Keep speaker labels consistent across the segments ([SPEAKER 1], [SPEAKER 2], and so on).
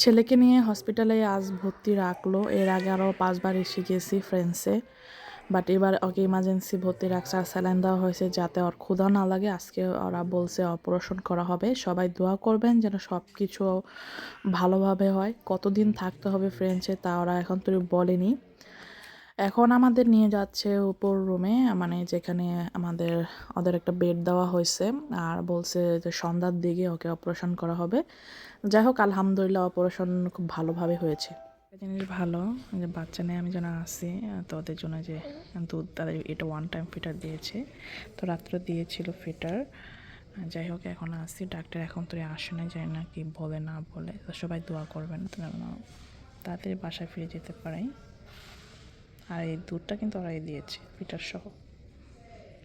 [SPEAKER 1] ছেলেকে নিয়ে হসপিটালে আজ ভর্তি রাখলো। এর আগে আরও 5 বার এসে গেছি ফ্রেন্ডসে, বাট এবার ওকে ইমার্জেন্সি ভর্তি রাখছে আর স্যালাইন দেওয়া হয়েছে যাতে ওর ক্ষুধা না লাগে। আজকে ওরা বলছে অপারেশন করা হবে। সবাই দোয়া করবেন যেন সব কিছু ভালোভাবে হয়। কতদিন থাকতে হবে ফ্রেন্ডসে তা ওরা এখন তো বলেনি। এখন আমাদের নিয়ে যাচ্ছে উপর রুমে, মানে যেখানে ওদের একটা বেড দেওয়া হয়েছে, আর বলছে যে সন্ধ্যার দিকে ওকে অপারেশন করা হবে। যাই হোক, আলহামদুলিল্লাহ অপারেশন খুব ভালোভাবে হয়েছে। একটা জিনিস ভালো যে বাচ্চা নিয়ে আমি যেন আসি, তো ওদের জন্য যে দুধ তাদের এটা ওয়ান টাইম ফিটার দিয়েছে, তো রাত্রে দিয়েছিল ফিটার। যাই হোক, এখন আসি, ডাক্তার এখন তো আসে না, যায় না কি বলে না বলে, তো সবাই দোয়া করবেন তাড়াতাড়ি বাসায় ফিরে যেতে পারে। আর এই দুধটা কিন্তু ওরাই দিয়েছে ফিটার সহ।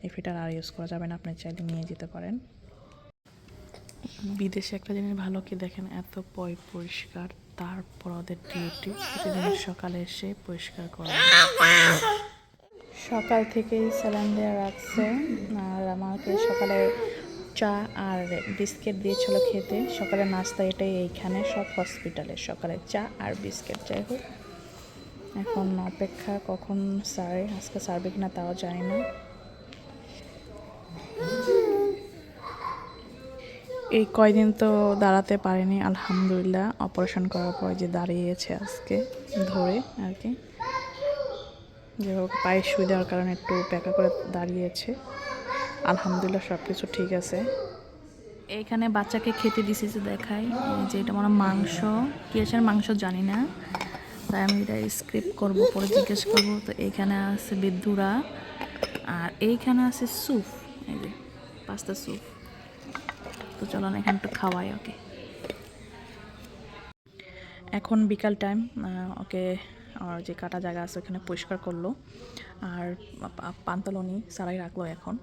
[SPEAKER 1] এই ফিটার আর ইউজ করা যাবে না, আপনি চাইলে নিয়ে যেতে পারেন। বিদেশে একটা জিনিস ভালো কি দেখেন, এত পরিষ্কার, তারপর ওদের ডিউটি প্রতিদিন সকালে এসে পরিষ্কার করা। সকাল থেকেই স্যালাইন দেওয়া রাখছে, আর আমাকে সকালে চা আর বিস্কিট দিয়েছিল খেতে। সকালে নাস্তা এটাই এইখানে সব হসপিটালে, সকালে চা আর বিস্কিট। যাই হোক, এখন অপেক্ষা কখন সারে, আজকে সারবে কিনা তাও জানি না। এই কয়দিন তো দাঁড়াতে পারেনি, আলহামদুলিল্লাহ অপারেশন করার পর যে দাঁড়িয়েছে আজকে ধরে আর কি। যাই হোক, পায়ে শুয়ে দেওয়ার কারণে একটু প্যাকা করে দাঁড়িয়েছে। আলহামদুলিল্লাহ সব কিছু ঠিক আছে। এইখানে বাচ্চাকে খেতে দিছি যে দেখাই, যে এটা মানে মাংস, কিসের মাংস জানি না, তাই আমি এটা স্ক্রিপ্ট করবো, পরে জিজ্ঞেস করবো। তো এইখানে আছে বিদ্যুরা, আর এইখানে আছে স্যুপ, এই যে পাস্তা স্যুপ। তো চলো না এখানে একটু খাওয়াই ওকে। এখন বিকাল টাইম, ওকে আর যে কাটা জায়গা আছে ওখানে পরিষ্কার করলো, আর পান্তলনি সারাই রাখলো এখন।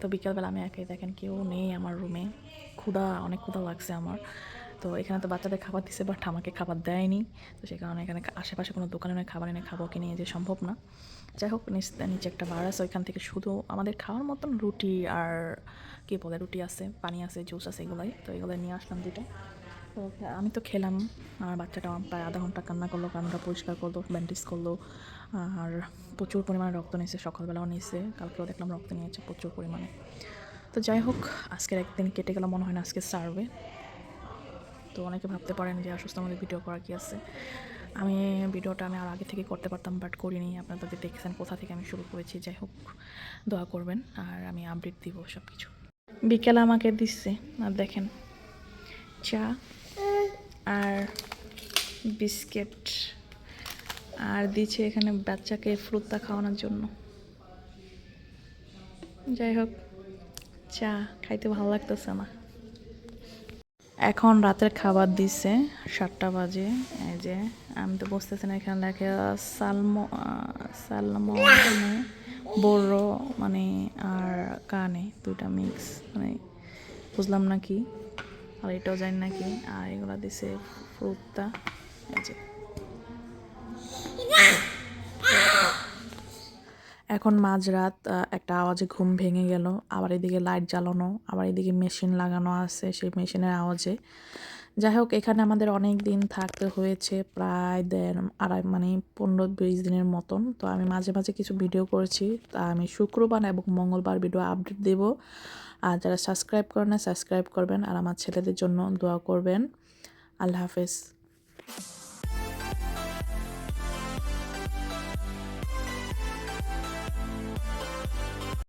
[SPEAKER 1] তো বিকালবেলা আমি একাই, দেখেন কেউ নেই আমার রুমে, অনেক ক্ষুধা লাগছে আমার। তো এখানে তো বাচ্চাদের খাবার দিচ্ছে, বাট আমাকে খাবার দেয়নি। তো সেই কারণে এখানে আশেপাশে কোনো দোকানে খাবার এনে খাবো কি নিয়ে যে সম্ভব না। যাই হোক, নিচে একটা বার আছে, ওইখান থেকে শুধু আমাদের খাওয়ার মতন রুটি আর কী বলে, রুটি আছে, পানি আছে, জুস আছে, এগুলোই। তো এগুলো নিয়ে আসলাম দুটো। তো আমি তো খেলাম, আর বাচ্চাটা প্রায় আধা ঘন্টা কান্না করলো, কান্নাটা পরিষ্কার করলো, ব্যান্ডেজ করলো। আর প্রচুর পরিমাণে রক্ত নিয়েছে, সকালবেলাও নিয়েছে, কালকেও দেখলাম রক্ত নিয়েছে প্রচুর পরিমাণে। তো যাই হোক, আজকের একদিন কেটে গেল, মনে হয় না আজকে সারবে। তো অনেকে ভাবতে পারেন যে অসুস্থ আমাদের ভিডিও করা কি আছে। ভিডিওটা আমি আর আগে থেকে করতে পারতাম, বাট করিনি। আপনারা তো দেখছেন কোথা থেকে আমি শুরু করেছি। যাই হোক, দোয়া করবেন, আর আমি আপডেট দিব সব কিছু। বিকেলে আমাকে দিচ্ছে, আর দেখেন চা আর বিস্কিট, আর দিচ্ছে এখানে বাচ্চাকে ফ্রুটটা খাওয়ানোর জন্য। যাই হোক, চা খাইতে ভালো লাগতেছে আমার। এখন রাতের খাবার দিচ্ছে, 7টা বাজে। এই যে আমি তো বুঝতেছি না, এখানে লেখে সালমো মানে বড় মানে, আর কানে দুইটা মিক্স, মানে বুঝলাম না কি। আর এটাও জানি না কি। আর এগুলো দিছে ফ্রুটটা, এই যে। এখন মাঝরাত, একটা আওয়াজে ঘুম ভেঙে গেল। আবার এদিকে লাইট জ্বালানো, আবার এদিকে মেশিন লাগানো আছে, সেই মেশিনের আওয়াজে। যাই হোক, এখানে আমাদের অনেক দিন থাকতে হয়েছে, প্রায় মানে 15-20 দিনের মতন। তো আমি মাঝে মাঝে কিছু ভিডিও করেছি, তা আমি শুক্রবার এবং মঙ্গলবার ভিডিও আপডেট দেব। আর যারা সাবস্ক্রাইব করেন না, সাবস্ক্রাইব করবেন, আর আমার ছেলেদের জন্য দোয়া করবেন। আল্লাহ হাফেজ।